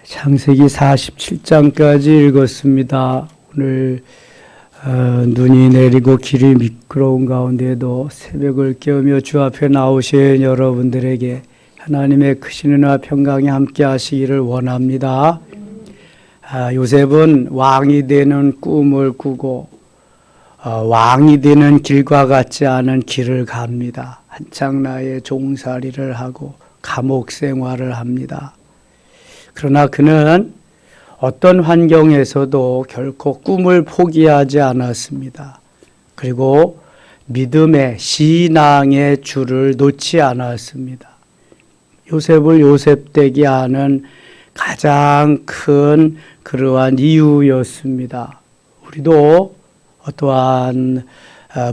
창세기 47장까지 읽었습니다. 오늘 눈이 내리고 길이 미끄러운 가운데도 새벽을 깨우며 주 앞에 나오신 여러분들에게 하나님의 크신 은혜와 평강이 함께 하시기를 원합니다. 요셉은 왕이 되는 꿈을 꾸고 왕이 되는 길과 같지 않은 길을 갑니다. 한창 나이에 종살이를 하고 감옥 생활을 합니다. 그러나 그는 어떤 환경에서도 결코 꿈을 포기하지 않았습니다. 그리고 믿음의 신앙의 줄을 놓지 않았습니다. 요셉을 요셉되게 하는 가장 큰 그러한 이유였습니다. 우리도 어떠한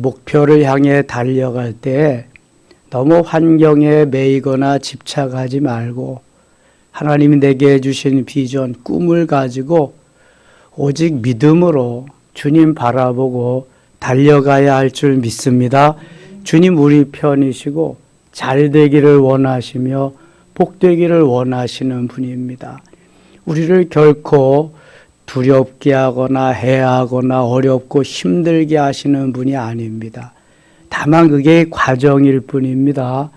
목표를 향해 달려갈 때 너무 환경에 매이거나 집착하지 말고 하나님이 내게 주신 비전, 꿈을 가지고 오직 믿음으로 주님 바라보고 달려가야 할 줄 믿습니다. 주님 우리 편이시고 잘 되기를 원하시며 복되기를 원하시는 분입니다. 우리를 결코 두렵게 하거나 해하거나 어렵고 힘들게 하시는 분이 아닙니다. 다만 그게 과정일 뿐입니다.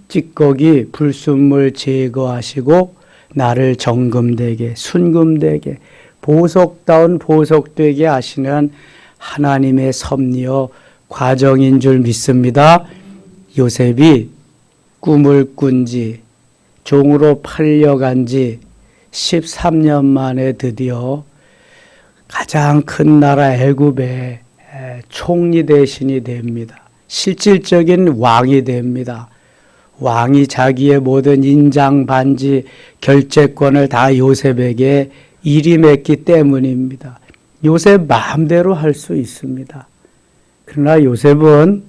찌꺼기, 불순물 제거하시고 나를 정금되게, 순금되게, 보석다운 보석되게 하시는 하나님의 섭리요 과정인 줄 믿습니다. 요셉이 꿈을 꾼 지, 종으로 팔려간 지 13년 만에 드디어 가장 큰 나라 애굽의 총리 대신이 됩니다. 실질적인 왕이 됩니다. 왕이 자기의 모든 인장, 반지, 결재권을 다 요셉에게 일임했기 때문입니다. 요셉 마음대로 할 수 있습니다. 그러나 요셉은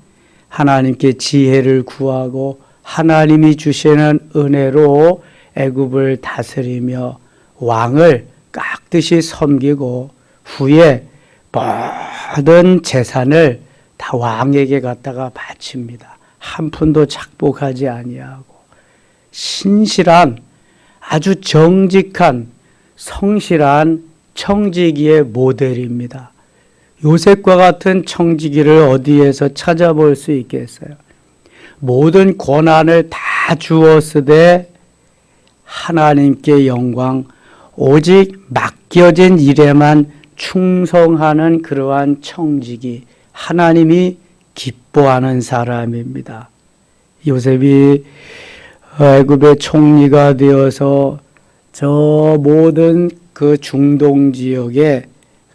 하나님께 지혜를 구하고 하나님이 주시는 은혜로 애굽을 다스리며 왕을 깍듯이 섬기고 후에 모든 재산을 다 왕에게 갖다가 바칩니다. 한 푼도 착복하지 아니하고 신실한 아주 정직한 성실한 청지기의 모델입니다. 요셉과 같은 청지기를 어디에서 찾아볼 수 있겠어요? 모든 권한을 다 주었으되 하나님께 영광 오직 맡겨진 일에만 충성하는 그러한 청지기 하나님이 기뻐하는 사람입니다. 요셉이 애굽의 총리가 되어서 저 모든 그 중동 지역에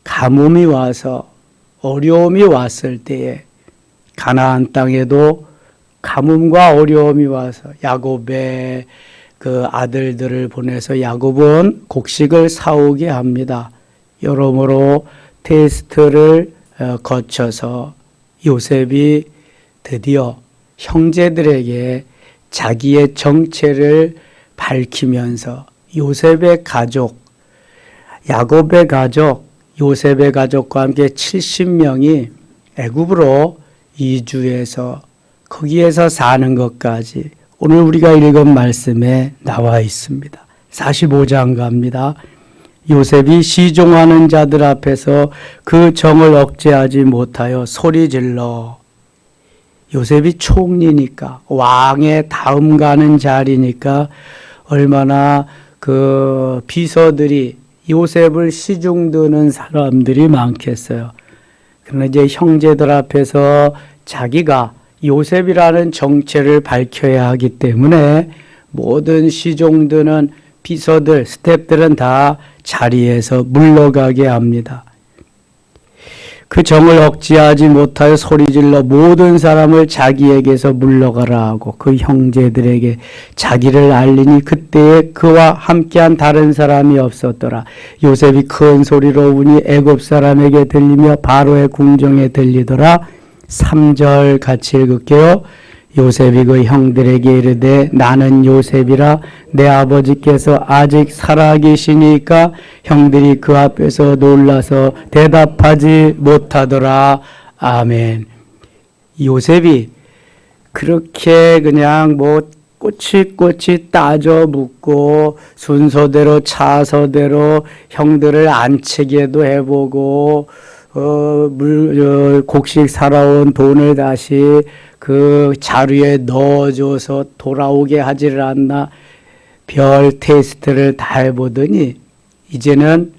가뭄이 와서 어려움이 왔을 때에 가나안 땅에도 가뭄과 어려움이 와서 야곱의 그 아들들을 보내서 야곱은 곡식을 사오게 합니다. 여러모로 테스트를 거쳐서 요셉이 드디어 형제들에게 자기의 정체를 밝히면서 요셉의 가족, 야곱의 가족, 요셉의 가족과 함께 70명이 애굽으로 이주해서 거기에서 사는 것까지 오늘 우리가 읽은 말씀에 나와 있습니다. 45장 갑니다. 요셉이 시종하는 자들 앞에서 그 정을 억제하지 못하여 소리질러. 요셉이 총리니까 왕의 다음 가는 자리니까 얼마나 그 비서들이 요셉을 시중드는 사람들이 많겠어요. 그러나 이제 형제들 앞에서 자기가 요셉이라는 정체를 밝혀야 하기 때문에 모든 시종드는 비서들, 스태프들은 다 자리에서 물러가게 합니다. 그 정을 억제하지 못하여 소리질러 모든 사람을 자기에게서 물러가라 하고 그 형제들에게 자기를 알리니 그때에 그와 함께한 다른 사람이 없었더라. 요셉이 큰 소리로 우니 애굽 사람에게 들리며 바로의 궁정에 들리더라. 3절 같이 읽을게요. 요셉이 그 형들에게 이르되 나는 요셉이라 내 아버지께서 아직 살아계시니까 형들이 그 앞에서 놀라서 대답하지 못하더라. 아멘. 요셉이 그렇게 그냥 꼬치꼬치 따져 묻고 순서대로 차서대로 형들을 안치게도 해보고 곡식 살아온 돈을 다시 그 자루에 넣어줘서 돌아오게 하지를 않나 별 테스트를 다 해보더니 이제는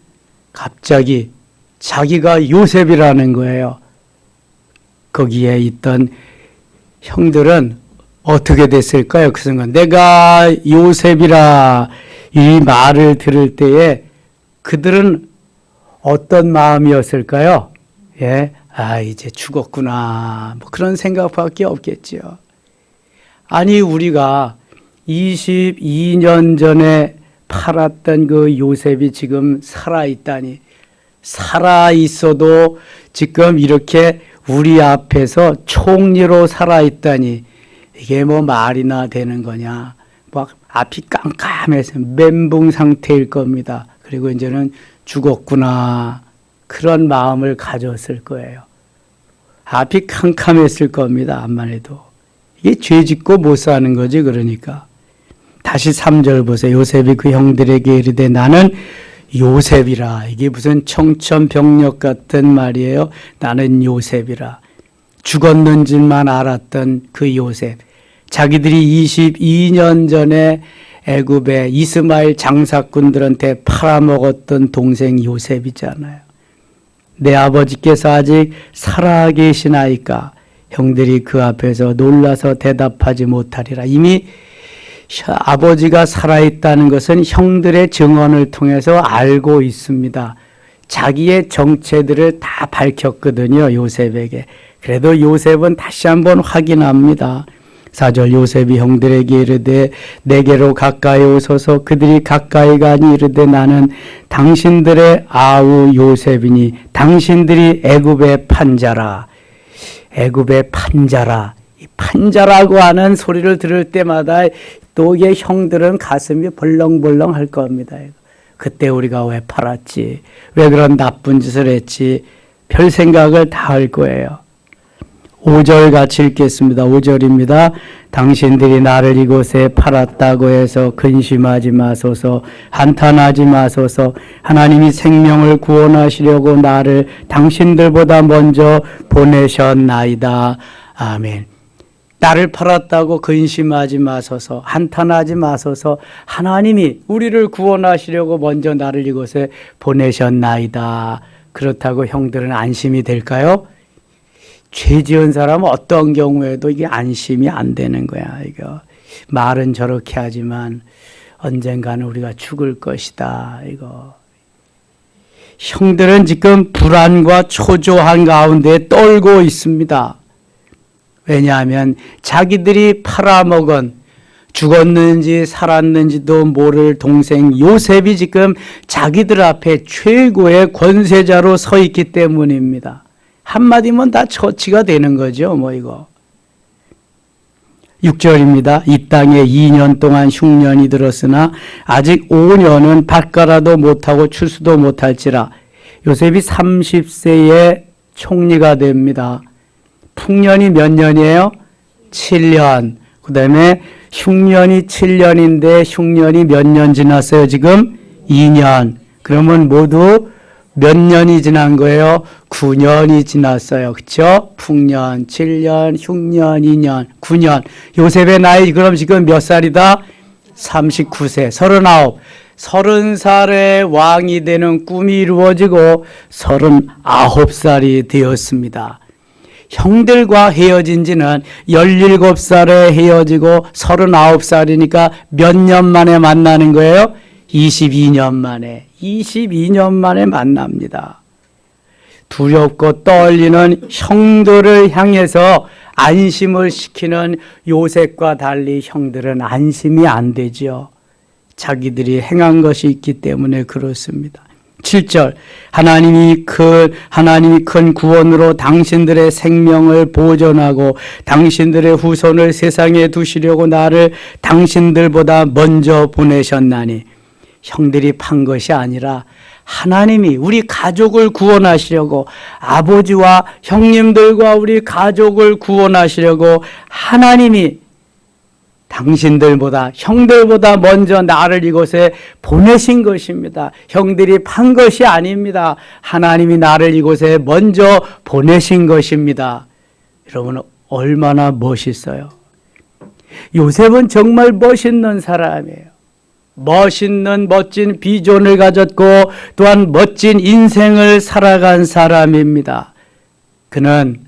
갑자기 자기가 요셉이라는 거예요. 거기에 있던 형들은 어떻게 됐을까요? 그 순간 내가 요셉이라 이 말을 들을 때에 그들은 어떤 마음이었을까요? 예, 이제 죽었구나. 뭐 그런 생각밖에 없겠지요. 아니 우리가 22년 전에 팔았던 그 요셉이 지금 살아있다니, 살아있어도 지금 이렇게 우리 앞에서 총리로 살아있다니 이게 뭐 말이나 되는 거냐. 막 앞이 깜깜해서 멘붕 상태일 겁니다. 그리고 이제는 죽었구나. 그런 마음을 가졌을 거예요. 앞이 캄캄했을 겁니다. 암만 해도. 이게 죄 짓고 못 사는 거지 그러니까. 다시 3절 보세요. 요셉이 그 형들에게 이르되 나는 요셉이라. 이게 무슨 청천벽력 같은 말이에요. 나는 요셉이라. 죽었는지만 알았던 그 요셉. 자기들이 22년 전에 애굽의 이스마엘 장사꾼들한테 팔아먹었던 동생 요셉이잖아요. 내 아버지께서 아직 살아계시나이까? 형들이 그 앞에서 놀라서 대답하지 못하리라. 이미 아버지가 살아있다는 것은 형들의 증언을 통해서 알고 있습니다. 자기의 정체들을 다 밝혔거든요. 요셉에게. 그래도 요셉은 다시 한번 확인합니다. 4절 요셉이 형들에게 이르되 내게로 가까이 오소서. 그들이 가까이 가니 이르되 나는 당신들의 아우 요셉이니 당신들이 애굽의 판자라. 애굽의 판자라. 이 판자라고 하는 소리를 들을 때마다 또 이게 형들은 가슴이 벌렁벌렁 할 겁니다. 그때 우리가 왜 팔았지? 왜 그런 나쁜 짓을 했지? 별 생각을 다 할 거예요. 5절 같이 읽겠습니다. 5절입니다. 당신들이 나를 이곳에 팔았다고 해서 근심하지 마소서, 한탄하지 마소서. 하나님이 생명을 구원하시려고 나를 당신들보다 먼저 보내셨나이다. 아멘. 나를 팔았다고 근심하지 마소서, 한탄하지 마소서. 하나님이 우리를 구원하시려고 먼저 나를 이곳에 보내셨나이다. 그렇다고 형들은 안심이 될까요? 죄 지은 사람은 어떤 경우에도 이게 안심이 안 되는 거야. 이거 말은 저렇게 하지만 언젠가는 우리가 죽을 것이다. 이거 형들은 지금 불안과 초조한 가운데 떨고 있습니다. 왜냐하면 자기들이 팔아먹은 죽었는지 살았는지도 모를 동생 요셉이 지금 자기들 앞에 최고의 권세자로 서 있기 때문입니다. 한마디면 다 처치가 되는 거죠. 뭐 이거. 6절입니다. 이 땅에 2년 동안 흉년이 들었으나 아직 5년은 밭가라도 못하고 추수도 못할지라. 요셉이 30세에 총리가 됩니다. 풍년이 몇 년이에요? 7년. 그 다음에 흉년이 7년인데 흉년이 몇 년 지났어요? 지금 2년. 그러면 모두 몇 년이 지난 거예요? 9년이 지났어요. 그렇죠? 풍년 7년, 흉년 2년, 9년. 요셉의 나이 그럼 지금 몇 살이다? 39세, 39. 30살에 왕이 되는 꿈이 이루어지고 39살이 되었습니다. 형들과 헤어진 지는 17살에 헤어지고 39살이니까 몇 년 만에 만나는 거예요? 22년 만에. 22년 만에 만납니다. 두렵고 떨리는 형들을 향해서 안심을 시키는 요셉과 달리 형들은 안심이 안 되죠. 자기들이 행한 것이 있기 때문에 그렇습니다. 7절 하나님이 큰 구원으로 당신들의 생명을 보존하고 당신들의 후손을 세상에 두시려고 나를 당신들보다 먼저 보내셨나니. 형들이 판 것이 아니라 하나님이 우리 가족을 구원하시려고, 아버지와 형님들과 우리 가족을 구원하시려고 하나님이 당신들보다, 형들보다 먼저 나를 이곳에 보내신 것입니다. 형들이 판 것이 아닙니다. 하나님이 나를 이곳에 먼저 보내신 것입니다. 여러분, 얼마나 멋있어요. 요셉은 정말 멋있는 사람이에요. 멋진 비전을 가졌고 또한 멋진 인생을 살아간 사람입니다. 그는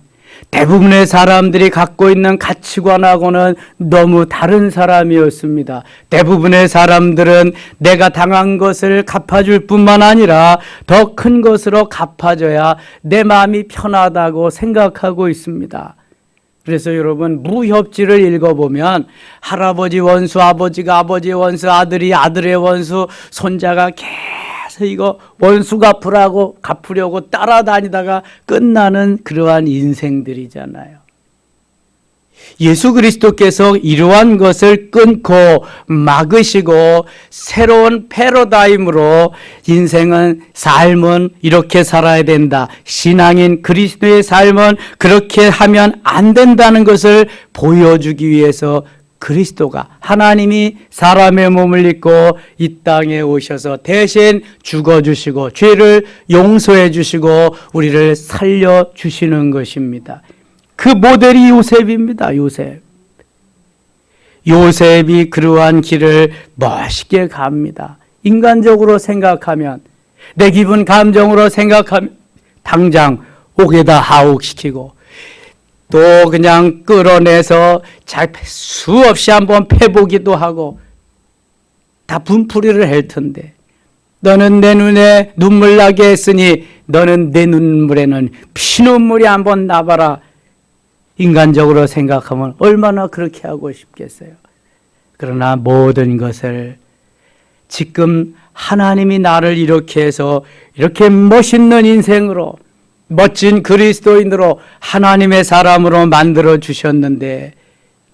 대부분의 사람들이 갖고 있는 가치관하고는 너무 다른 사람이었습니다. 대부분의 사람들은 내가 당한 것을 갚아줄 뿐만 아니라 더 큰 것으로 갚아줘야 내 마음이 편하다고 생각하고 있습니다. 그래서 여러분, 무협지를 읽어보면 할아버지 원수, 아버지가 아버지의 원수, 아들이 아들의 원수, 손자가 계속 이거 원수 갚으려고 따라다니다가 끝나는 그러한 인생들이잖아요. 예수 그리스도께서 이러한 것을 끊고 막으시고 새로운 패러다임으로 삶은 이렇게 살아야 된다. 신앙인 그리스도의 삶은 그렇게 하면 안 된다는 것을 보여주기 위해서 그리스도가, 하나님이 사람의 몸을 입고 이 땅에 오셔서 대신 죽어주시고 죄를 용서해 주시고 우리를 살려주시는 것입니다. 그 모델이 요셉입니다. 요셉이 그러한 길을 멋있게 갑니다. 인간적으로 생각하면, 내 기분 감정으로 생각하면 당장 옥에다 하옥시키고 또 그냥 끌어내서 수없이 한번 패보기도 하고 다 분풀이를 할 텐데, 너는 내 눈에 눈물 나게 했으니 너는 내 눈물에는 피눈물이 한번 나봐라. 인간적으로 생각하면 얼마나 그렇게 하고 싶겠어요. 그러나 모든 것을 지금 하나님이 나를 이렇게 해서 이렇게 멋있는 인생으로, 멋진 그리스도인으로, 하나님의 사람으로 만들어 주셨는데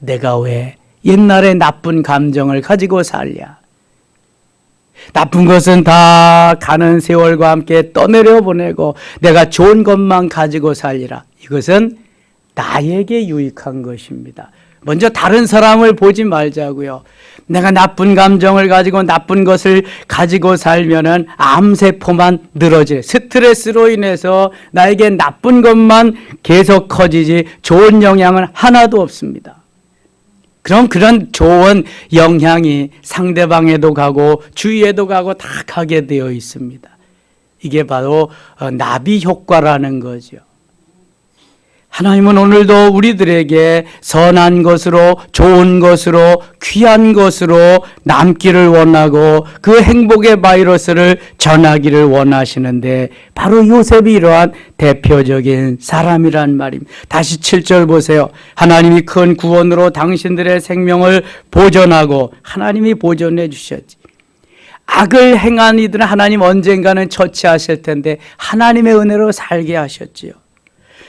내가 왜 옛날에 나쁜 감정을 가지고 살랴? 나쁜 것은 다 가는 세월과 함께 떠내려 보내고 내가 좋은 것만 가지고 살리라. 이것은 나에게 유익한 것입니다. 먼저 다른 사람을 보지 말자고요. 내가 나쁜 감정을 가지고 나쁜 것을 가지고 살면은 암세포만 늘어질, 스트레스로 인해서 나에게 나쁜 것만 계속 커지지 좋은 영향은 하나도 없습니다. 그럼 그런 좋은 영향이 상대방에도 가고 주위에도 가고 다 가게 되어 있습니다. 이게 바로 나비 효과라는 거죠. 하나님은 오늘도 우리들에게 선한 것으로, 좋은 것으로, 귀한 것으로 남기를 원하고 그 행복의 바이러스를 전하기를 원하시는데 바로 요셉이 이러한 대표적인 사람이란 말입니다. 다시 7절 보세요. 하나님이 큰 구원으로 당신들의 생명을 보존하고, 하나님이 보존해 주셨지. 악을 행한 이들은 하나님 언젠가는 처치하실 텐데 하나님의 은혜로 살게 하셨지요.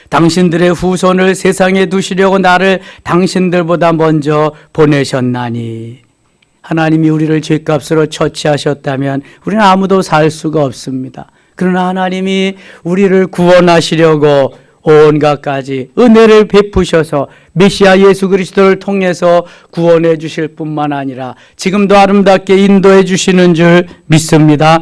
당신들의 후손을 세상에 두시려고 나를 당신들보다 먼저 보내셨나니. 하나님이 우리를 죗값으로 처치하셨다면 우리는 아무도 살 수가 없습니다. 그러나 하나님이 우리를 구원하시려고 온갖 가지 은혜를 베푸셔서 메시아 예수 그리스도를 통해서 구원해 주실 뿐만 아니라 지금도 아름답게 인도해 주시는 줄 믿습니다.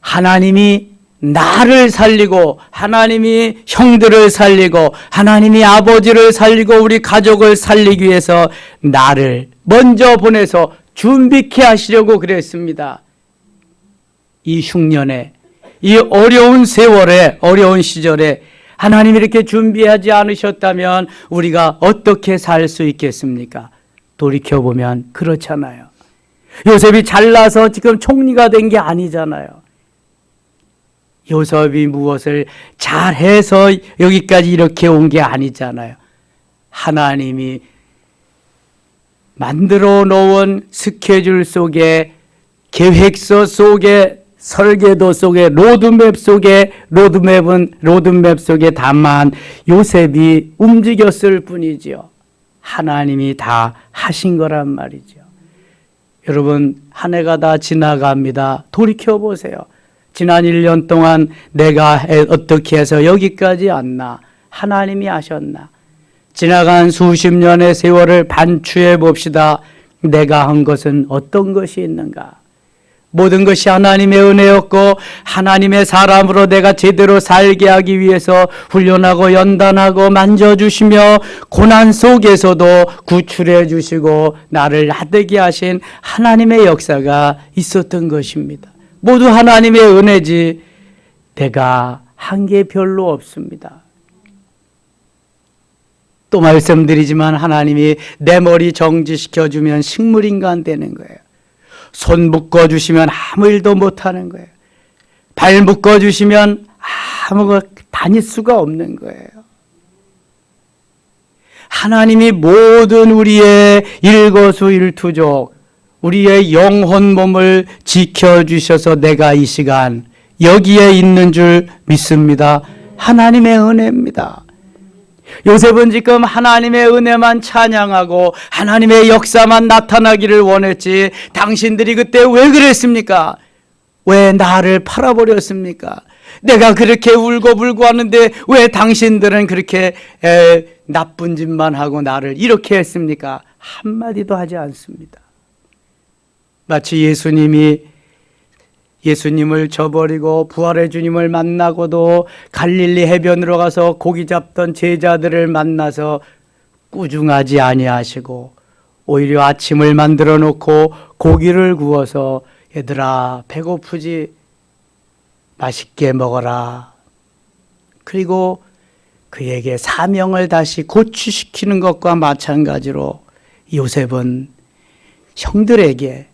하나님이 나를 살리고, 하나님이 형들을 살리고, 하나님이 아버지를 살리고 우리 가족을 살리기 위해서 나를 먼저 보내서 준비케 하시려고 그랬습니다. 이 흉년에, 이 어려운 세월에, 어려운 시절에 하나님이 이렇게 준비하지 않으셨다면 우리가 어떻게 살 수 있겠습니까? 돌이켜보면 그렇잖아요. 요셉이 잘나서 지금 총리가 된 게 아니잖아요. 요셉이 무엇을 잘해서 여기까지 이렇게 온 게 아니잖아요. 하나님이 만들어 놓은 스케줄 속에, 계획서 속에, 설계도 속에, 로드맵 속에 다만 요셉이 움직였을 뿐이지요. 하나님이 다 하신 거란 말이죠. 여러분, 한 해가 다 지나갑니다. 돌이켜보세요. 지난 1년 동안 내가 어떻게 해서 여기까지 왔나? 하나님이 하셨나? 지나간 수십 년의 세월을 반추해 봅시다. 내가 한 것은 어떤 것이 있는가? 모든 것이 하나님의 은혜였고 하나님의 사람으로 내가 제대로 살게 하기 위해서 훈련하고 연단하고 만져주시며 고난 속에서도 구출해 주시고 나를 나되게 하신 하나님의 역사가 있었던 것입니다. 모두 하나님의 은혜지 내가 한 게 별로 없습니다. 또 말씀드리지만 하나님이 내 머리 정지시켜주면 식물인간 되는 거예요. 손 묶어주시면 아무 일도 못하는 거예요. 발 묶어주시면 아무것도 다닐 수가 없는 거예요. 하나님이 모든 우리의 일거수일투족, 우리의 영혼 몸을 지켜주셔서 내가 이 시간 여기에 있는 줄 믿습니다. 하나님의 은혜입니다. 요셉은 지금 하나님의 은혜만 찬양하고 하나님의 역사만 나타나기를 원했지 당신들이 그때 왜 그랬습니까? 왜 나를 팔아버렸습니까? 내가 그렇게 울고불고 하는데 왜 당신들은 그렇게 나쁜 짓만 하고 나를 이렇게 했습니까? 한마디도 하지 않습니다. 마치 예수님을 저버리고 부활의 주님을 만나고도 갈릴리 해변으로 가서 고기 잡던 제자들을 만나서 꾸중하지 아니하시고 오히려 아침을 만들어 놓고 고기를 구워서 얘들아 배고프지? 맛있게 먹어라. 그리고 그에게 사명을 다시 고취시키는 것과 마찬가지로 요셉은 형들에게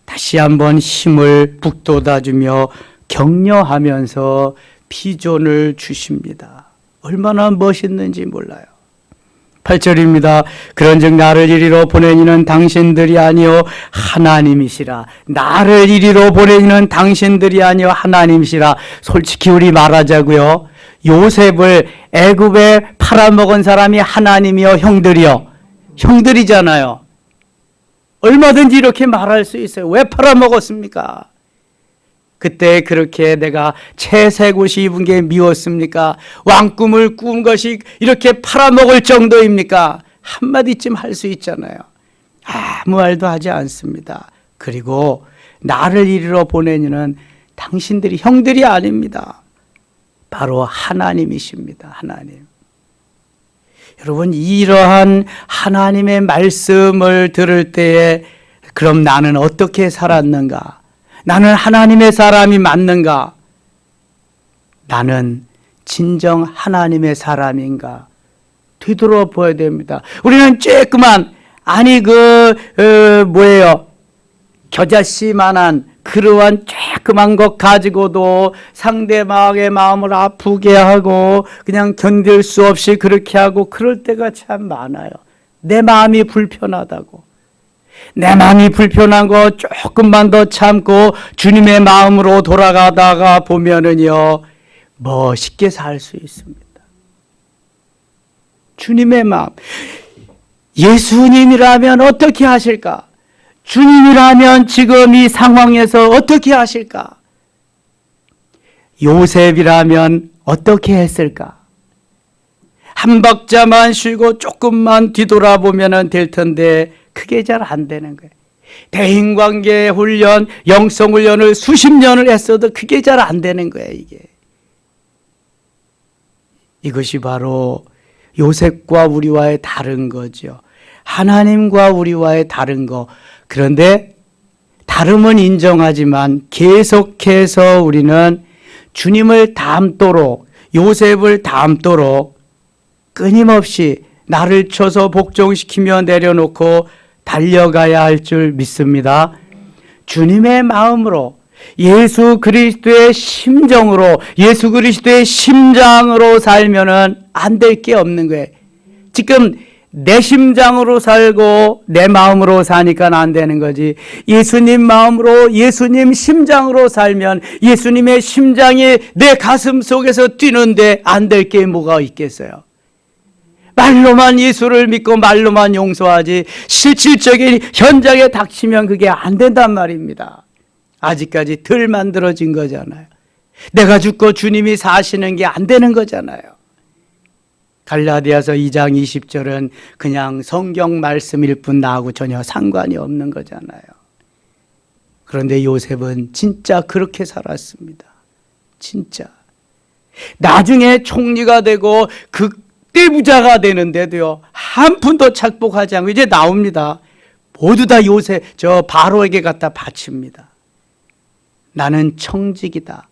다시 한번 힘을 북돋아주며 격려하면서 비전을 주십니다. 얼마나 멋있는지 몰라요. 8절입니다. 그런즉 나를 이리로 보내니는 당신들이 아니요 하나님이시라. 나를 이리로 보내니는 당신들이 아니요 하나님이시라. 솔직히 우리 말하자고요. 요셉을 애굽에 팔아먹은 사람이 하나님이요 형들이요? 형들이잖아요. 얼마든지 이렇게 말할 수 있어요. 왜 팔아먹었습니까? 그때 그렇게 내가 채색 옷이 입은 게 미웠습니까? 왕꿈을 꾼 것이 이렇게 팔아먹을 정도입니까? 한마디쯤 할 수 있잖아요. 아무 말도 하지 않습니다. 그리고 나를 이리로 보내니는 당신들이 형들이 아닙니다. 바로 하나님이십니다. 하나님. 여러분, 이러한 하나님의 말씀을 들을 때에 그럼 나는 어떻게 살았는가? 나는 하나님의 사람이 맞는가? 나는 진정 하나님의 사람인가? 뒤돌아봐야 됩니다. 우리는 쬐끄만 겨자씨만한 그러한 쬐끄만 것 가지고도 상대방의 마음을 아프게 하고 그냥 견딜 수 없이 그렇게 하고 그럴 때가 참 많아요. 내 마음이 불편하다고. 내 마음이 불편한 거 조금만 더 참고 주님의 마음으로 돌아가다가 보면은요, 멋있게 살 수 있습니다. 주님의 마음. 예수님이라면 어떻게 하실까? 주님이라면 지금 이 상황에서 어떻게 하실까? 요셉이라면 어떻게 했을까? 한 박자만 쉬고 조금만 뒤돌아보면 될 텐데 그게 잘 안 되는 거예요. 대인관계 훈련, 영성 훈련을 수십 년을 했어도 그게 잘 안 되는 거예요. 이것이 바로 요셉과 우리와의 다른 거죠. 하나님과 우리와의 다른 거. 그런데 다름은 인정하지만 계속해서 우리는 주님을 닮도록, 요셉을 닮도록 끊임없이 나를 쳐서 복종시키며 내려놓고 달려가야 할 줄 믿습니다. 주님의 마음으로, 예수 그리스도의 심정으로, 예수 그리스도의 심장으로 살면은 안 될 게 없는 거예요. 지금 내 심장으로 살고 내 마음으로 사니까 안 되는 거지. 예수님 마음으로, 예수님 심장으로 살면 예수님의 심장이 내 가슴 속에서 뛰는데 안 될 게 뭐가 있겠어요? 말로만 예수를 믿고 말로만 용서하지 실질적인 현장에 닥치면 그게 안 된단 말입니다. 아직까지 덜 만들어진 거잖아요. 내가 죽고 주님이 사시는 게 안 되는 거잖아요. 갈라디아서 2장 20절은 그냥 성경 말씀일 뿐 나하고 전혀 상관이 없는 거잖아요. 그런데 요셉은 진짜 그렇게 살았습니다. 진짜. 나중에 총리가 되고 극대 부자가 되는데도요, 한 푼도 착복하지 않고 이제 나옵니다. 모두 다 요셉, 저 바로에게 갖다 바칩니다. 나는 청직이다.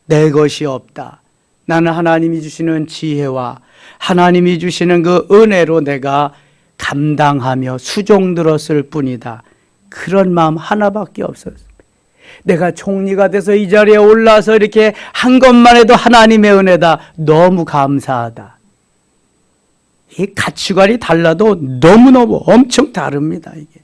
내 것이 없다. 나는 하나님이 주시는 지혜와 하나님이 주시는 그 은혜로 내가 감당하며 수종 들었을 뿐이다. 그런 마음 하나밖에 없었습니다. 내가 총리가 돼서 이 자리에 올라서 이렇게 한 것만 해도 하나님의 은혜다. 너무 감사하다. 이 가치관이 달라도 너무너무 엄청 다릅니다. 이게.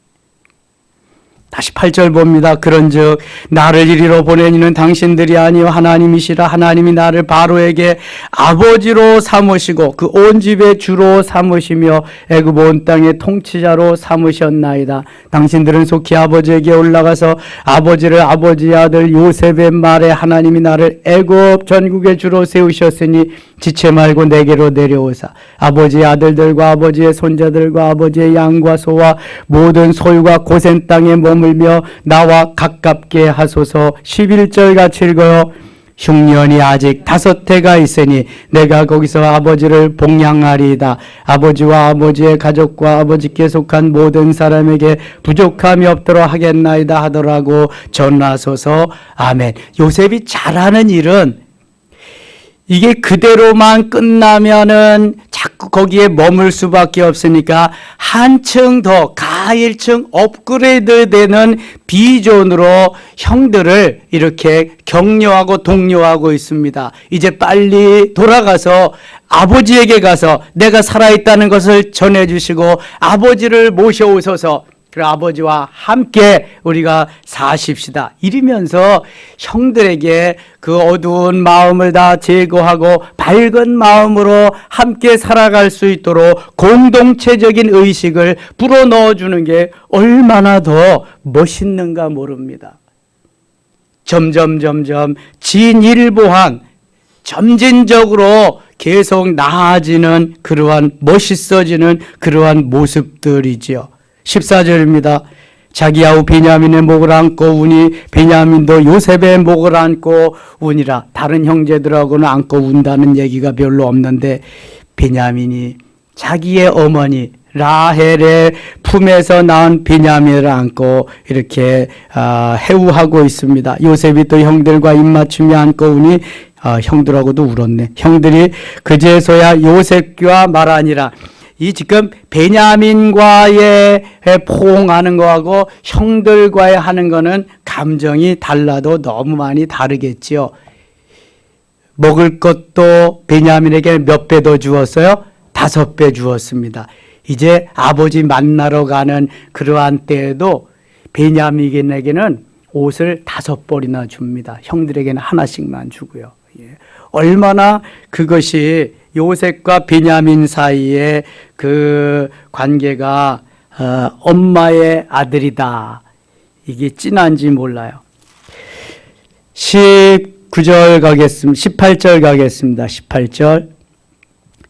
다시 8절 봅니다. 그런즉 나를 이리로 보내니는 당신들이 아니요 하나님이시라. 하나님이 나를 바로에게 아버지로 삼으시고 그 온 집의 주로 삼으시며 애굽 온 땅의 통치자로 삼으셨나이다. 당신들은 속히 아버지에게 올라가서 아버지를 아버지의 아들 요셉의 말에 하나님이 나를 애굽 전국의 주로 세우셨으니 지체 말고 내게로 내려오사 아버지의 아들들과 아버지의 손자들과 아버지의 양과 소와 모든 소유가 고센 땅에 머물며 나와 가깝게 하소서. 11절 같이 읽어요. 흉년이 아직 5해가 있으니 내가 거기서 아버지를 복양하리이다. 아버지와 아버지의 가족과 아버지께 속한 모든 사람에게 부족함이 없도록 하겠나이다 하더라고 전하소서. 아멘. 요셉이 잘하는 일은 이게 그대로만 끝나면은 자꾸 거기에 머물 수밖에 없으니까 한층 더 가일층 업그레이드 되는 비전으로 형들을 이렇게 격려하고 독려하고 있습니다. 이제 빨리 돌아가서 아버지에게 가서 내가 살아있다는 것을 전해주시고 아버지를 모셔오셔서 그리고 아버지와 함께 우리가 사십시다. 이러면서 형들에게 그 어두운 마음을 다 제거하고 밝은 마음으로 함께 살아갈 수 있도록 공동체적인 의식을 불어넣어 주는 게 얼마나 더 멋있는가 모릅니다. 점점 진일보한 점진적으로 계속 나아지는 그러한 멋있어지는 그러한 모습들이지요. 14절입니다. 자기 아우 베냐민의 목을 안고 우니 베냐민도 요셉의 목을 안고 우니라. 다른 형제들하고는 안고 운다는 얘기가 별로 없는데 베냐민이 자기의 어머니 라헬의 품에서 낳은 베냐민을 안고 이렇게 해우하고 있습니다. 요셉이 또 형들과 입맞춤이 안고 우니 형들하고도 울었네. 형들이 그제서야 요셉과 말하니라. 이 지금 베냐민과의 포옹하는 거하고 형들과의 하는 거는 감정이 달라도 너무 많이 다르겠지요. 먹을 것도 베냐민에게 몇 배 더 주었어요? 5배 주었습니다. 이제 아버지 만나러 가는 그러한 때에도 베냐민에게는 옷을 5벌이나 줍니다. 형들에게는 하나씩만 주고요. 얼마나 그것이 요셉과 베냐민 사이의 그 관계가 엄마의 아들이다. 이게 진한지 몰라요. 19절 가겠습니다. 18절 가겠습니다. 18절.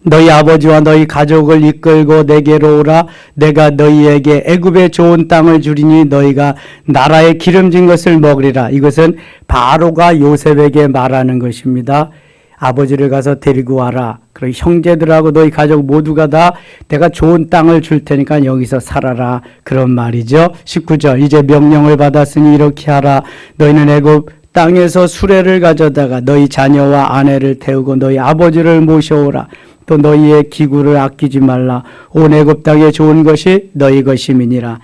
너희 아버지와 너희 가족을 이끌고 내게로 오라. 내가 너희에게 애굽의 좋은 땅을 주리니 너희가 나라의 기름진 것을 먹으리라. 이것은 바로가 요셉에게 말하는 것입니다. 아버지를 가서 데리고 와라. 그리고 형제들하고 너희 가족 모두가 다 내가 좋은 땅을 줄 테니까 여기서 살아라. 그런 말이죠. 19절. 이제 명령을 받았으니 이렇게 하라. 너희는 애굽 땅에서 수레를 가져다가 너희 자녀와 아내를 태우고 너희 아버지를 모셔오라. 또 너희의 기구를 아끼지 말라. 온 애굽 땅에 좋은 것이 너희 것임이니라.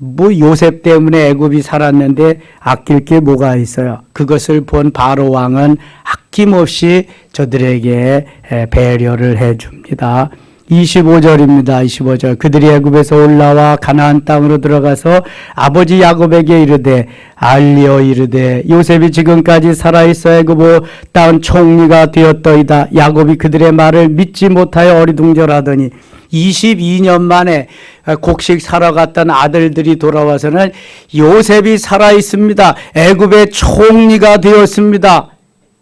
뭐 요셉 때문에 애굽이 살았는데 아낄 게 뭐가 있어요? 그것을 본 바로 왕은 아낌없이 저들에게 배려를 해줍니다. 25절입니다. 25절. 그들이 애굽에서 올라와 가나안 땅으로 들어가서 아버지 야곱에게 이르되 알리어 이르되 요셉이 지금까지 살아있어 애굽 땅 총리가 되었더이다. 야곱이 그들의 말을 믿지 못하여 어리둥절하더니 22년 만에 곡식 사러 갔던 아들들이 돌아와서는 요셉이 살아있습니다. 애굽의 총리가 되었습니다.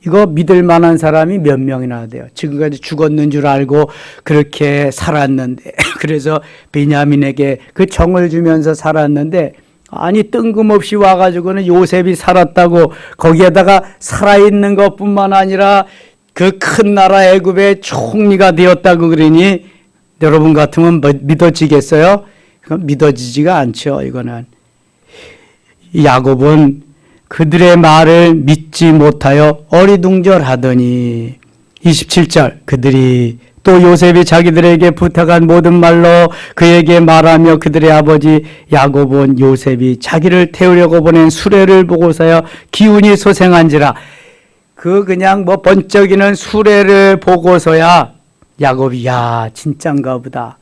이거 믿을 만한 사람이 몇 명이나 돼요. 지금까지 죽었는 줄 알고 그렇게 살았는데 그래서 베냐민에게 그 정을 주면서 살았는데 아니 뜬금없이 와가지고는 요셉이 살았다고 거기에다가 살아있는 것뿐만 아니라 그 큰 나라 애굽의 총리가 되었다고 그러니 여러분 같으면 믿어지겠어요? 그건 믿어지지가 않죠. 이거는 야곱은 그들의 말을 믿지 못하여 어리둥절하더니 27절 그들이 또 요셉이 자기들에게 부탁한 모든 말로 그에게 말하며 그들의 아버지 야곱은 요셉이 자기를 태우려고 보낸 수레를 보고서야 기운이 소생한지라 그냥 번쩍이는 수레를 보고서야 야곱이 야 진짠가 보다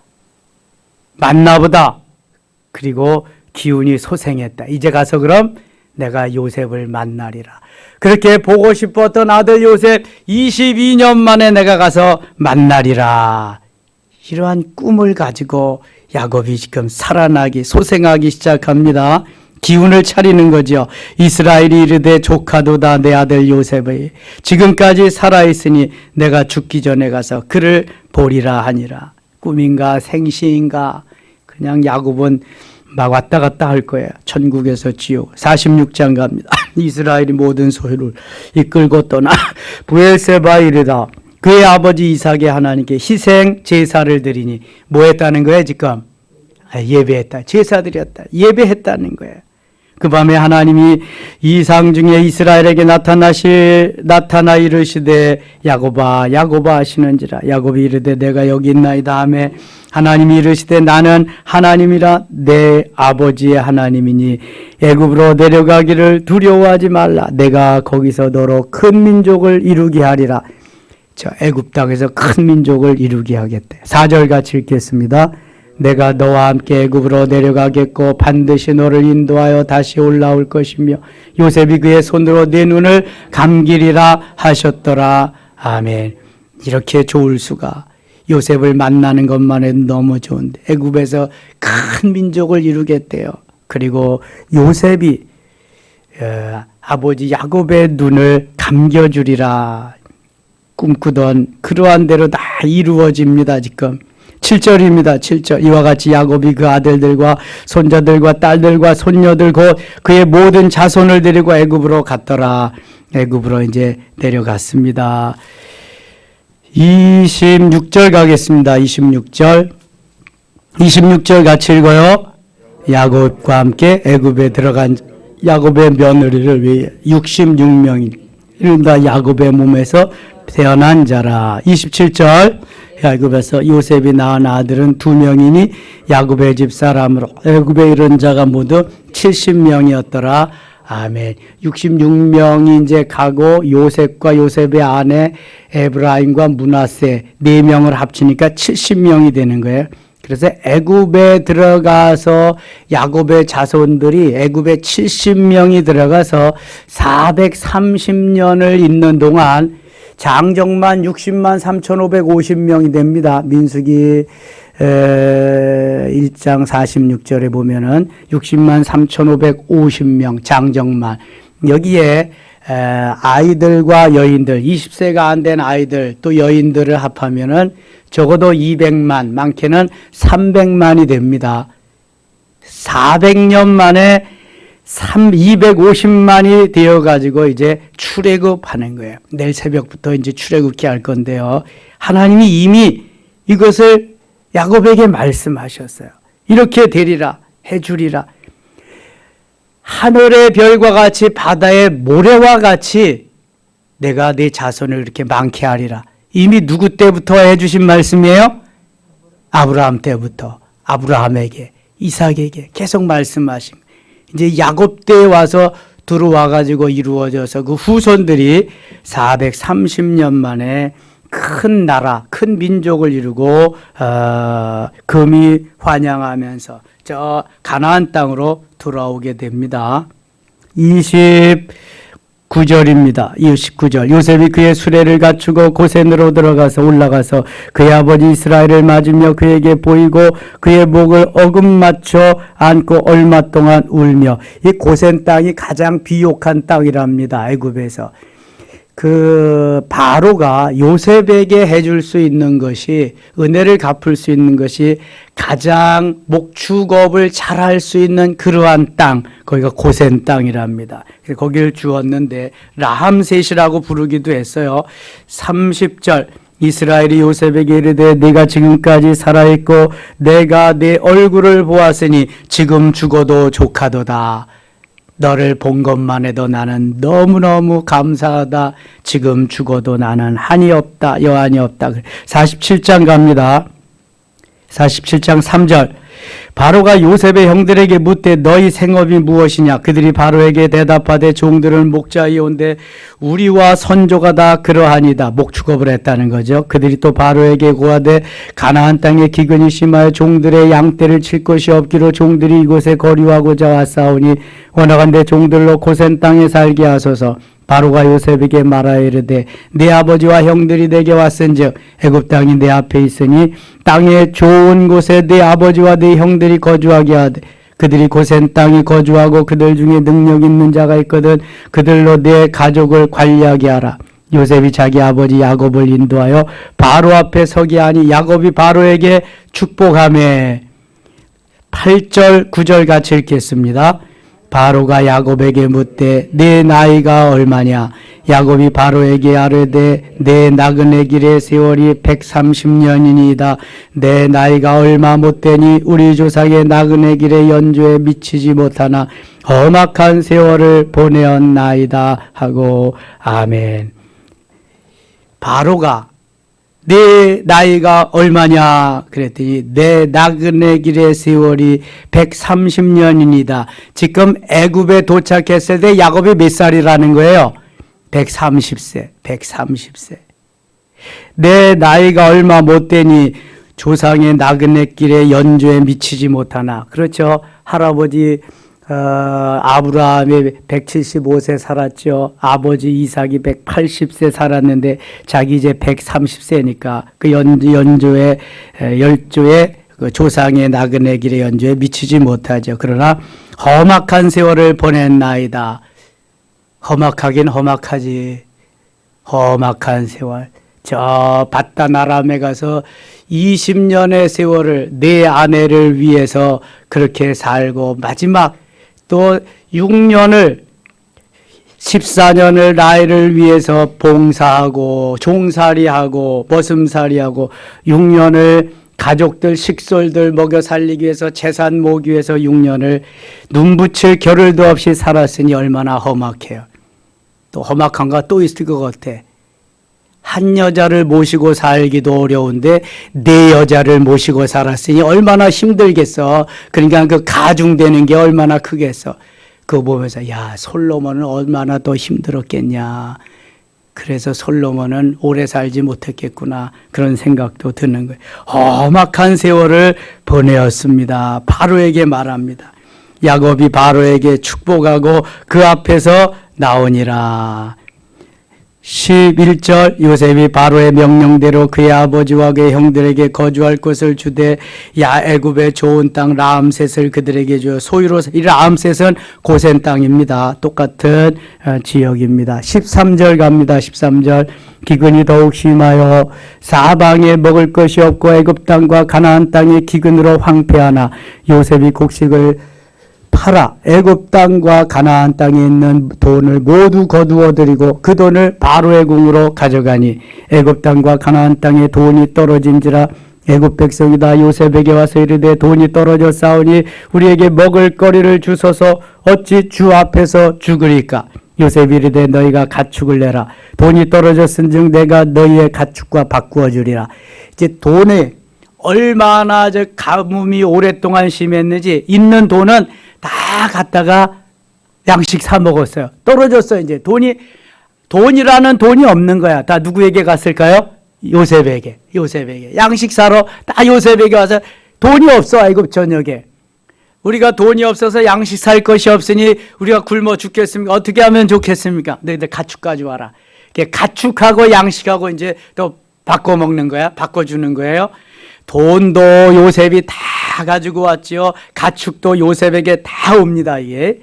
맞나 보다 그리고 기운이 소생했다. 이제 가서 그럼 내가 요셉을 만나리라. 그렇게 보고 싶었던 아들 요셉 22년 만에 내가 가서 만나리라. 이러한 꿈을 가지고 야곱이 지금 살아나기 소생하기 시작합니다. 기운을 차리는 거죠. 이스라엘이 이르되 조카도다 내 아들 요셉의 지금까지 살아있으니 내가 죽기 전에 가서 그를 보리라 하니라. 꿈인가 생시인가 그냥 야곱은 막 왔다 갔다 할 거예요. 천국에서 지옥. 46장 갑니다. 이스라엘이 모든 소유를 이끌고 떠나 브엘세바에 이르다 그의 아버지 이삭의 하나님께 희생 제사를 드리니 뭐 했다는 거예요 지금? 예배했다. 제사 드렸다. 예배했다는 거예요. 그 밤에 하나님이 이상 중에 이스라엘에게 나타나 이르시되 야곱아 야곱아 하시는지라. 야곱이 이르되 내가 여기 있나이다 하매 하나님이 이르시되 나는 하나님이라 내 아버지의 하나님이니 애굽으로 내려가기를 두려워하지 말라. 내가 거기서 너로 큰 민족을 이루게 하리라. 저 애굽 땅에서 큰 민족을 이루게 하겠대. 4절 같이 읽겠습니다. 내가 너와 함께 애굽으로 내려가겠고 반드시 너를 인도하여 다시 올라올 것이며 요셉이 그의 손으로 네 눈을 감기리라 하셨더라. 아멘. 이렇게 좋을 수가. 요셉을 만나는 것만 해도 너무 좋은데 애굽에서 큰 민족을 이루겠대요. 그리고 요셉이 아버지 야곱의 눈을 감겨주리라. 꿈꾸던 그러한 대로 다 이루어집니다. 지금 7절입니다. 7절 이와 같이 야곱이 그 아들들과 손자들과 딸들과 손녀들 곧 그의 모든 자손을 데리고 애굽으로 갔더라. 애굽으로 이제 내려갔습니다. 26절 가겠습니다. 26절 같이 읽어요. 야곱과 함께 애굽에 들어간 야곱의 며느리를 위해 66명이 이른다 야곱의 몸에서 태어난 자라. 27절 야곱에서 요셉이 낳은 아들은 2명이니 야곱의 집 사람으로 애굽에 이른 자가 모두 70명이었더라. 아멘. 66명이 이제 가고 요셉과 요셉의 아내 에브라임과 므낫세 4명을 합치니까 70명이 되는 거예요. 그래서 애굽에 들어가서 야곱의 자손들이 애굽에 70명이 들어가서 430년을 있는 동안 장정만 60만 3,550명이 됩니다. 민수기 1장 46절에 보면은 60만 3,550명 장정만. 여기에 아이들과 여인들 20세가 안 된 아이들 또 여인들을 합하면은 적어도 200만 많게는 300만이 됩니다. 400년 만에 250만이 되어가지고 이제 출애굽하는 거예요. 내일 새벽부터 이제 출애굽기 할 건데요. 하나님이 이미 이것을 야곱에게 말씀하셨어요. 이렇게 되리라, 해주리라. 하늘의 별과 같이 바다의 모래와 같이 내가 네 자손을 이렇게 많게 하리라. 이미 누구 때부터 해주신 말씀이에요? 아브라함 때부터 아브라함에게 이삭에게 계속 말씀하신 이제 야곱 때에 와서 들어와가지고 이루어져서 그 후손들이 430년 만에 큰 나라, 큰 민족을 이루고 금이 환영하면서 저 가나안 땅으로 돌아오게 됩니다. 29절입니다. 29절 요셉이 그의 수레를 갖추고 고센으로 들어가서 올라가서 그의 아버지 이스라엘을 맞으며 그에게 보이고 그의 목을 어금맞춰 안고 얼마 동안 울며 이 고센 땅이 가장 비옥한 땅이랍니다. 애굽에서 그 바로가 요셉에게 해줄 수 있는 것이, 은혜를 갚을 수 있는 것이 가장 목축업을 잘할 수 있는 그러한 땅, 거기가 고센 땅이랍니다. 그래서 거기를 주었는데 라함셋이라고 부르기도 했어요. 30절 이스라엘이 요셉에게 이르되 네가 지금까지 살아있고 내가 네 얼굴을 보았으니 지금 죽어도 족하도다. 너를 본 것만 해도 나는 너무너무 감사하다. 지금 죽어도 나는 한이 없다. 여한이 없다. 47장 갑니다. 47장 3절 바로가 요셉의 형들에게 묻되 너희 생업이 무엇이냐. 그들이 바로에게 대답하되 종들은 목자이온데 우리와 선조가 다 그러하니다. 목축업을 했다는 거죠. 그들이 또 바로에게 고하되 가나안 땅에 기근이 심하여 종들의 양떼를 칠 것이 없기로 종들이 이곳에 거류하고자 왔사오니 원하건대 종들로 고센 땅에 살게 하소서. 바로가 요셉에게 말하여 이르되 네 아버지와 형들이 내게 왔은즉 애굽 땅이 내 앞에 있으니 땅의 좋은 곳에 네 아버지와 네 형들이 거주하게 하되 그들이 고센 땅에 거주하고 그들 중에 능력 있는 자가 있거든 그들로 내 가족을 관리하게 하라. 요셉이 자기 아버지 야곱을 인도하여 바로 앞에 서게 하니 야곱이 바로에게 축복하며 8절 9절 같이 읽겠습니다. 바로가 야곱에게 묻되 네 나이가 얼마냐. 야곱이 바로에게 아뢰되 내 나그네 길의 세월이 130년이니이다. 내 나이가 얼마 못되니 우리 조상의 나그네 길의 연조에 미치지 못하나 험악한 세월을 보내었나이다 하고 아멘. 바로가 네 나이가 얼마냐 그랬더니 내 나그네 길의 세월이 130년입니다. 지금 애굽에 도착했을 때 야곱이 몇 살이라는 거예요? 130세. 130세. 내 나이가 얼마 못 되니 조상의 나그네 길의 연조에 미치지 못하나. 그렇죠. 할아버지 아브라함이 175세 살았죠. 아버지 이삭이 180세 살았는데 자기 이제 130세니까 그 연조에 열조에 그 조상의 나그네 길의 연조에 미치지 못하죠. 그러나 험악한 세월을 보냈나이다. 험악하긴 험악하지. 험악한 세월. 저 바단 아람에 가서 20년의 세월을 내 아내를 위해서 그렇게 살고 마지막 또 6년을 14년을 나이를 위해서 봉사하고 종살이하고 머슴살이하고 6년을 가족들 식솔들 먹여 살리기 위해서 재산 모으기 위해서 6년을 눈붙일 겨를도 없이 살았으니 얼마나 험악해요. 또 험악한가 또 있을 것 같아. 한 여자를 모시고 살기도 어려운데 네 여자를 모시고 살았으니 얼마나 힘들겠어. 그러니까 그 가중되는 게 얼마나 크겠어. 그거 보면서 야 솔로몬은 얼마나 더 힘들었겠냐. 그래서 솔로몬은 오래 살지 못했겠구나. 그런 생각도 드는 거예요. 험악한 세월을 보내었습니다. 바로에게 말합니다. 야곱이 바로에게 축복하고 그 앞에서 나오니라. 11절 요셉이 바로의 명령대로 그의 아버지와 그의 형들에게 거주할 곳을 주되 애굽의 좋은 땅 라암셋을 그들에게 주어 소유로. 이 라암셋은 고센 땅입니다. 똑같은 지역입니다. 13절 갑니다. 13절 기근이 더욱 심하여 사방에 먹을 것이 없고 애굽 땅과 가나안 땅이 기근으로 황폐하나 요셉이 곡식을 팔아 애굽 땅과 가나안 땅에 있는 돈을 모두 거두어 들이고 그 돈을 바로의 궁으로 가져가니 애굽 땅과 가나안 땅에 돈이 떨어진지라 애굽 백성이 다 요셉에게 와서 이르되 돈이 떨어져 싸우니 우리에게 먹을 거리를 주소서 어찌 주 앞에서 죽으리까. 요셉이 이르되 너희가 가축을 내라. 돈이 떨어졌은즉 내가 너희의 가축과 바꾸어 주리라. 이제 돈에 얼마나 가뭄이 오랫동안 심했는지 있는 돈은 다 갖다가 양식 사 먹었어요. 떨어졌어요. 이제 돈이라는 돈이 없는 거야. 다 누구에게 갔을까요? 요셉에게. 양식 사러 다 요셉에게 와서 돈이 없어. 애굽 전역에. 우리가 돈이 없어서 양식 살 것이 없으니 우리가 굶어 죽겠습니까? 어떻게 하면 좋겠습니까? 너희들 가축 가져와라. 가축하고 양식하고 이제 또 바꿔 먹는 거야. 바꿔주는 거예요. 돈도 요셉이 다 가지고 왔지요. 가축도 요셉에게 다 옵니다. 이게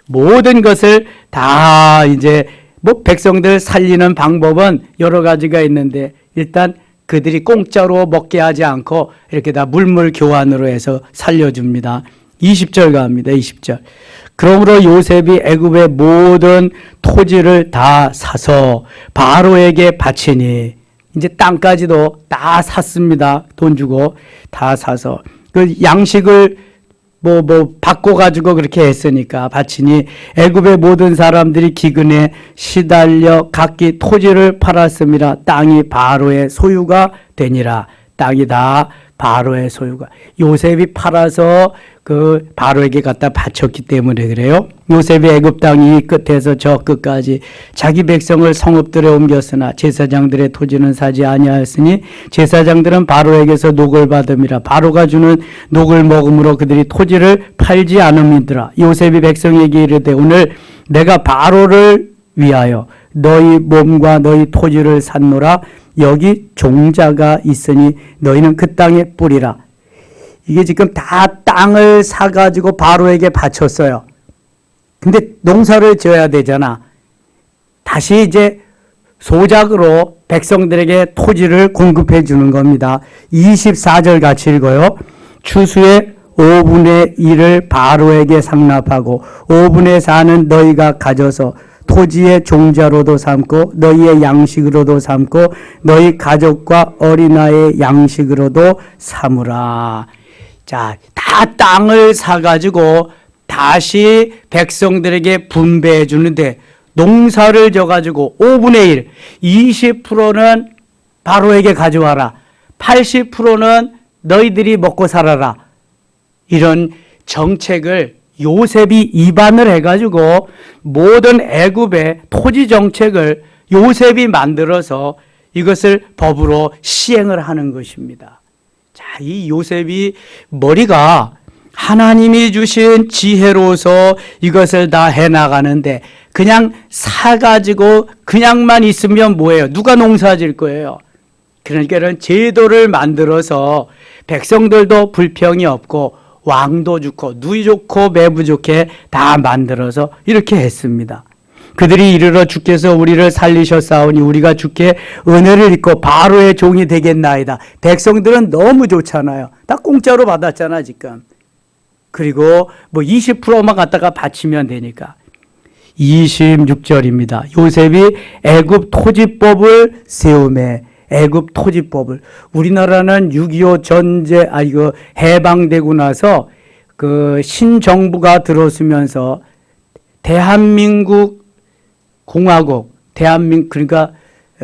모든 것을 다 이제 뭐 백성들 살리는 방법은 여러 가지가 있는데 일단 그들이 공짜로 먹게 하지 않고 이렇게 다 물물 교환으로 해서 살려줍니다. 20절 갑니다. 20절. 그러므로 요셉이 애굽의 모든 토지를 다 사서 바로에게 바치니, 이제 땅까지도 다 샀습니다. 돈 주고 다 사서 그 양식을 바꿔가지고 그렇게 했으니까 바치니 애굽의 모든 사람들이 기근에 시달려 각기 토지를 팔았습니다. 땅이 바로의 소유가 되니라. 땅이 다 바로의 소유가. 요셉이 팔아서 그 바로에게 갖다 바쳤기 때문에 그래요. 요셉이 애굽 땅 이 끝에서 저 끝까지 자기 백성을 성읍들에 옮겼으나 제사장들의 토지는 사지 아니하였으니 제사장들은 바로에게서 녹을 받음이라. 바로가 주는 녹을 먹음으로 그들이 토지를 팔지 않음이더라. 요셉이 백성에게 이르되 오늘 내가 바로를 위하여 너희 몸과 너희 토지를 샀노라. 여기 종자가 있으니 너희는 그 땅에 뿌리라. 이게 지금 다 땅을 사가지고 바로에게 바쳤어요. 근데 농사를 지어야 되잖아. 다시 이제 소작으로 백성들에게 토지를 공급해 주는 겁니다. 24절 같이 읽어요. 추수의 5분의 1을 바로에게 상납하고 5분의 4는 너희가 가져서 토지의 종자로도 삼고 너희의 양식으로도 삼고 너희 가족과 어린아이의 양식으로도 삼으라. 자, 다 땅을 사가지고 다시 백성들에게 분배해 주는데 농사를 져가지고 5분의 1, 20%는 바로에게 가져와라. 80%는 너희들이 먹고 살아라. 이런 정책을 요셉이 입안을 해가지고 모든 애굽의 토지 정책을 요셉이 만들어서 이것을 법으로 시행을 하는 것입니다. 자, 이 요셉이 머리가 하나님이 주신 지혜로서 이것을 다 해나가는데 그냥 사가지고 그냥만 있으면 뭐예요? 누가 농사 질 거예요? 그러니까 이런 제도를 만들어서 백성들도 불평이 없고 왕도 좋고 누이 좋고 매부 좋게 다 만들어서 이렇게 했습니다. 그들이 이르러 주께서 우리를 살리셨사오니 우리가 주께 은혜를 입고 바로의 종이 되겠나이다. 백성들은 너무 좋잖아요. 다 공짜로 받았잖아 지금. 그리고 20%만 갖다가 바치면 되니까. 26절입니다. 요셉이 애굽 토지법을 세우매. 애굽 토지법을. 우리나라는 6.25 전제, 해방되고 나서 그 신정부가 들어서면서 대한민국 공화국, 그러니까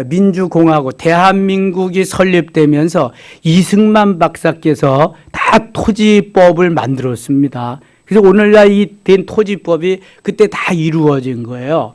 민주공화국, 대한민국이 설립되면서 이승만 박사께서 다 토지법을 만들었습니다. 그래서 오늘날 이 된 토지법이 그때 다 이루어진 거예요.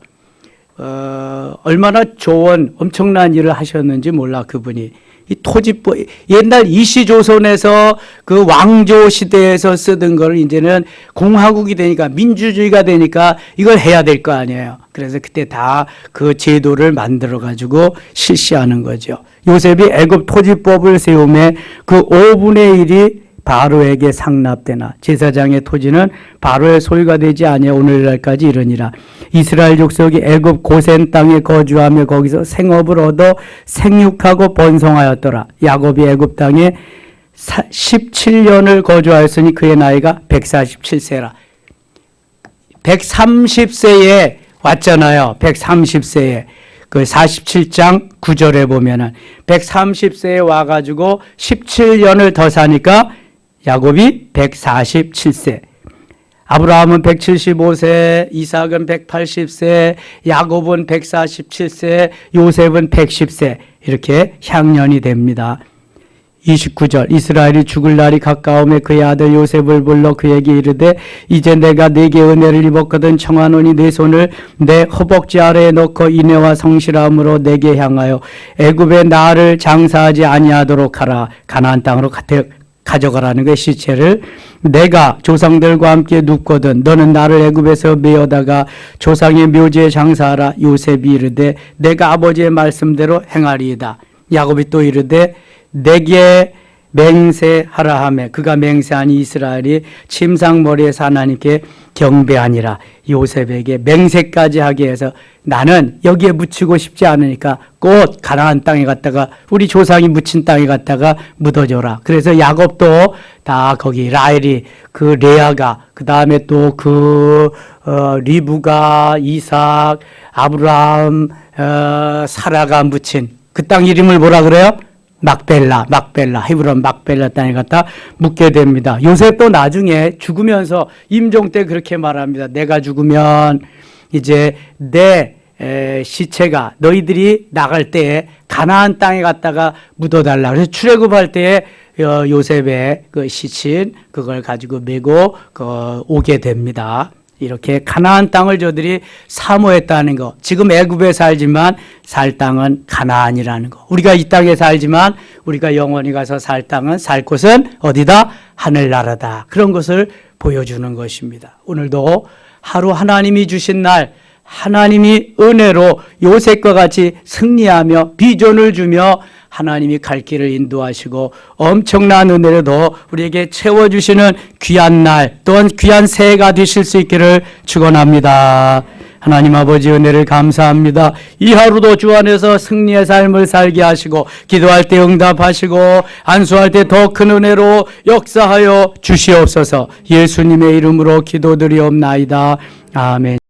얼마나 좋은 엄청난 일을 하셨는지 몰라 그분이. 이 토지법 옛날 이시조선에서 그 왕조 시대에서 쓰던 걸 이제는 공화국이 되니까 민주주의가 되니까 이걸 해야 될 거 아니에요. 그래서 그때 다 그 제도를 만들어 가지고 실시하는 거죠. 요셉이 애굽 토지법을 세우며 그 5분의 1이 바로에게 상납되나 제사장의 토지는 바로의 소유가 되지 아니하 오늘날까지 이르니라. 이스라엘 족속이 애굽 고센 땅에 거주하며 거기서 생업을 얻어 생육하고 번성하였더라. 야곱이 애굽 땅에 17년을 거주하였으니 그의 나이가 147세라. 130세에 왔잖아요. 130세에. 그 47장 9절에 보면은 130세에 와가지고 17년을 더 사니까 야곱이 147세. 아브라함은 175세, 이삭은 180세, 야곱은 147세, 요셉은 110세. 이렇게 향년이 됩니다. 29절 이스라엘이 죽을 날이 가까움에 그의 아들 요셉을 불러 그에게 이르되 이제 내가 네게 은혜를 입었거든 청하노니 내 손을 내 허벅지 아래에 넣고 인애와 성실함으로 내게 향하여 애굽에 나를 장사하지 아니하도록 하라. 가나안 땅으로 가져가라는 그 시체를 내가 조상들과 함께 눕거든 너는 나를 애굽에서 메어다가 조상의 묘지에 장사하라. 요셉이 이르되 내가 아버지의 말씀대로 행하리이다. 야곱이 또 이르되 내게 맹세하라 하매 그가 맹세하니 이스라엘이 침상머리에서 하나님께 경배하니라. 요셉에게 맹세까지 하게 해서 나는 여기에 묻히고 싶지 않으니까 곧 가나안 땅에 갔다가 우리 조상이 묻힌 땅에 갔다가 묻어줘라. 그래서 야곱도 다 거기 라헬이 그 레아가 그 다음에 또 리브가 이삭 아브라함 사라가 묻힌 그 땅 이름을 뭐라 그래요? 막벨라 헤브론 막벨라 땅에 갔다 묻게 됩니다. 요셉도 나중에 죽으면서 임종 때 그렇게 말합니다. 내가 죽으면 이제 내 시체가 너희들이 나갈 때에 가나안 땅에 갔다가 묻어달라. 그래서 출애굽할 때에 요셉의 그 시신 그걸 가지고 메고 오게 됩니다. 이렇게 가나안 땅을 저들이 사모했다는 거. 지금 애굽에 살지만 살 땅은 가나안이라는 거. 우리가 이 땅에 살지만 우리가 영원히 가서 살 땅은 살 곳은 어디다? 하늘나라다. 그런 것을 보여주는 것입니다. 오늘도 하루 하나님이 주신 날 하나님이 은혜로 요셉과 같이 승리하며 비전을 주며 하나님이 갈 길을 인도하시고 엄청난 은혜로도 우리에게 채워주시는 귀한 날 또한 귀한 새해가 되실 수 있기를 축원합니다. 하나님 아버지 은혜를 감사합니다. 이 하루도 주 안에서 승리의 삶을 살게 하시고 기도할 때 응답하시고 안수할 때 더 큰 은혜로 역사하여 주시옵소서. 예수님의 이름으로 기도드리옵나이다. 아멘.